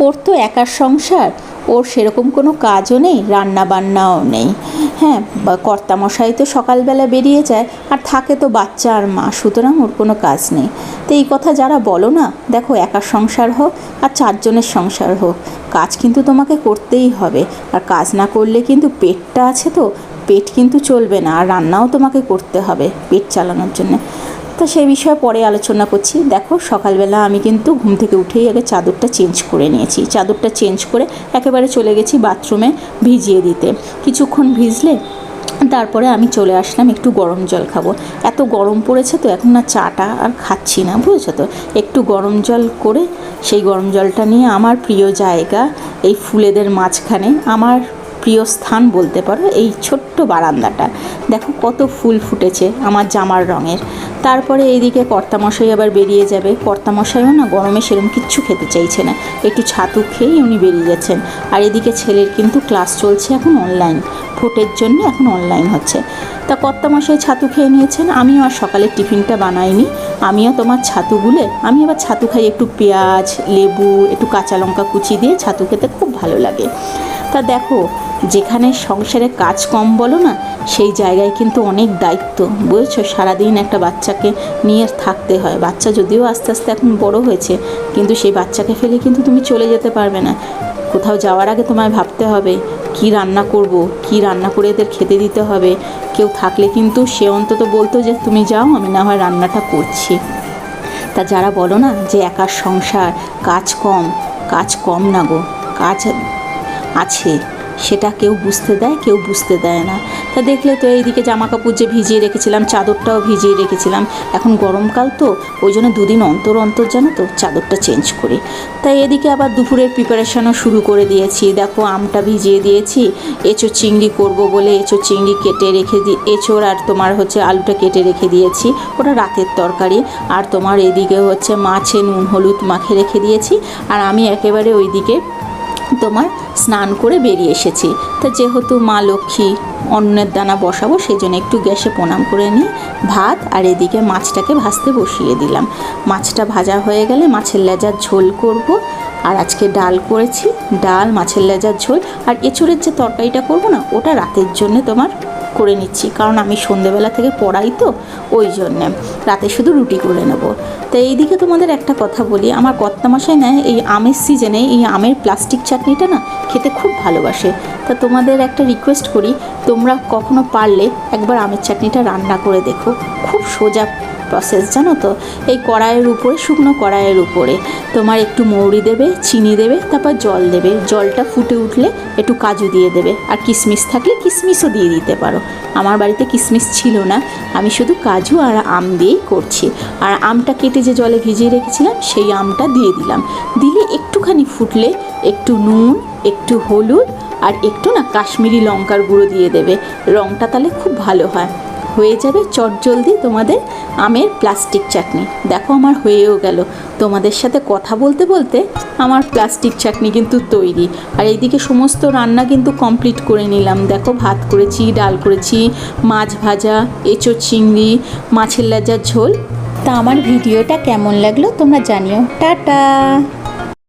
ওর তো একার সংসার, ওর সেরকম কোনো কাজও নেই, রান্না বান্নাও নেই। হ্যাঁ, কর্তামশাই তো সকালবেলা বেরিয়ে যায়, আর থাকে তো বাচ্চা আর মা, সুতরাং ওর কোনো কাজ নেই। তো এই কথা যারা বলো না, দেখো একার সংসার হোক আর চারজনের সংসার হোক, কাজ কিন্তু তোমাকে করতেই হবে। আর কাজ না করলে কিন্তু পেটটা আছে তো, পেট কিন্তু চলবে না, আর রান্নাও তোমাকে করতে হবে পেট চালানোর জন্য। তো সেই বিষয়ে পরে আলোচনা করছি। দেখো সকালবেলা আমি কিন্তু ঘুম থেকে উঠেই আগে চাদরটা চেঞ্জ করে নিয়েছি। চাদরটা চেঞ্জ করে একেবারে চলে গেছি বাথরুমে ভিজিয়ে দিতে। কিছুক্ষণ ভিজলে তারপরে আমি চলে আসলাম একটু গরম জল খাবো। এত গরম পড়েছে তো এখন না চাটা আর খাচ্ছি না, বুঝেছো তো। একটু গরম জল করে সেই গরম জলটা নিয়ে আমার প্রিয় জায়গা, এই ফুলেদের মাঝখানে আমার প্রিয় স্থান বলতে পারো, এই ছোট্ট বারান্দাটা। দেখো কত ফুল ফুটেছে আমার জামার রঙের। তারপরে এইদিকে কর্তামশাই আবার বেরিয়ে যাবে। কর্তামশাইও না গরমে সেরকম কিচ্ছু খেতে চাইছে না, একটু ছাতু খেয়েই উনি বেরিয়ে যাচ্ছেন। আর এদিকে ছেলের কিন্তু ক্লাস চলছে এখন অনলাইন, ভোটের জন্য এখন অনলাইন হচ্ছে। তা কর্তামশাই ছাতু খেয়ে নিয়েছেন, আমিও আর সকালের টিফিনটা বানাইনি। আমিও তোমার ছাতু গুলে আমি আবার ছাতু খাই একটু পেঁয়াজ, লেবু, একটু কাঁচা লঙ্কা কুচি দিয়ে ছাতু খেতে খুব ভালো লাগে। তা দেখো, যেখানে সংসারে কাজ কম বলো না, সেই জায়গায় কিন্তু অনেক দায়িত্ব, বুঝেছো। সারাদিন একটা বাচ্চাকে নিয়ে থাকতে হয়। বাচ্চা যদিও আস্তে আস্তে এখন বড় হয়েছে, কিন্তু সেই বাচ্চাকে ফেলে কিন্তু তুমি চলে যেতে পারবে না। কোথাও যাওয়ার আগে তোমায় ভাবতে হবে কি রান্না করব, কি রান্না করে এদের খেতে দিতে হবে। কেউ থাকলে কিন্তু সে অন্তত বলতো যে তুমি যাও, আমি না হয় রান্নাটা করছি। তা যারা বলো না যে একার সংসার, কাজ কম না গো, কাজ আছে, সেটা কেউ বুঝতে দেয়, কেউ বুঝতে দেয় না। তা দেখলে তো এইদিকে জামা কাপড় যে ভিজিয়ে রেখেছিলাম, চাদরটাও ভিজিয়ে রেখেছিলাম। এখন গরমকাল তো, ওই জন্য দুদিন অন্তর অন্তর জানো তো চাদরটা চেঞ্জ করি। তাই এদিকে আবার দুপুরের প্রিপারেশনও শুরু করে দিয়েছি। দেখো আমটা ভিজিয়ে দিয়েছি, এঁচোড় চিংড়ি করব বলে এঁচোড় চিংড়ি কেটে রেখে এঁচোড় আর তোমার হচ্ছে আলুটা কেটে রেখে দিয়েছি, ওটা রাতের তরকারি। আর তোমার এদিকে হচ্ছে মাছে নুন হলুদ মাখে রেখে দিয়েছি। আর আমি একেবারে ওইদিকে তোমার স্নান করে বেরিয়ে এসেছি। তা যেহেতু মা লক্ষ্মী অন্নের দানা বসাবো, সেই জন্য একটু গ্যাসে প্রণাম করে নিই ভাত, আর এদিকে মাছটাকে ভাজতে বসিয়ে দিলাম। মাছটা ভাজা হয়ে গেলে মাছের লেজার ঝোল করব। আর আজকে ডাল করেছি, ডাল, মাছের লেজার ঝোল। আর এঁচোড়ের যে তরকারিটা করব না, ওটা রাতের জন্য তোমার করে নিচ্ছি, কারণ আমি সন্ধেবেলা থেকে পড়াই তো, ওই জন্যে রাতে শুধু রুটি করে নেব। তো এইদিকে তোমাদের একটা কথা বলি, আমার কর্তামশাই না এই আমের সিজনে এই আমের প্লাস্টিক চাটনিটা না খেতে খুব ভালোবাসে। তা তোমাদের একটা রিকোয়েস্ট করি, তোমরা কখনো পারলে একবার আমের চাটনিটা রান্না করে দেখো। খুব সোজা প্রসেস, জানো তো। এই কড়াইয়ের উপরে, শুকনো কড়াইয়ের উপরে তোমার একটু মৌরি দেবে, চিনি দেবে, তারপর জল দেবে। জলটা ফুটে উঠলে একটু কাজু দিয়ে দেবে, আর কিশমিশ থাকলে কিশমিশও দিয়ে দিতে পারো। আমার বাড়িতে কিশমিশ ছিল না, আমি শুধু কাজু আর আম দিয়েই করছি। আর আমটা কেটে যে জলে ভিজিয়ে রেখেছিলাম, সেই আমটা দিয়ে দিলাম। দিলে একটুখানি ফুটলে একটু নুন, একটু হলুদ, আর একটু না কাশ্মীরি লঙ্কার গুঁড়ো দিয়ে দেবে। রঙটা তাহলে খুব ভালো হয়। হয়ে যাবে চটজলদি তোমাদের আমের প্লাস্টিক চাটনি। দেখো আমার হয়েও গেল। তোমাদের সাথে কথা বলতে বলতে আমার প্লাস্টিক চাটনি কিন্তু তৈরি। আর এইদিকে সমস্ত রান্না কিন্তু কমপ্লিট করে নিলাম। দেখো ভাত করেছি, ডাল করেছি, মাছ ভাজা, এঁচোড় চিংড়ি, মাছের লেজার ঝোল। তা আমার ভিডিওটা কেমন লাগলো তোমরা জানিও। টাটা।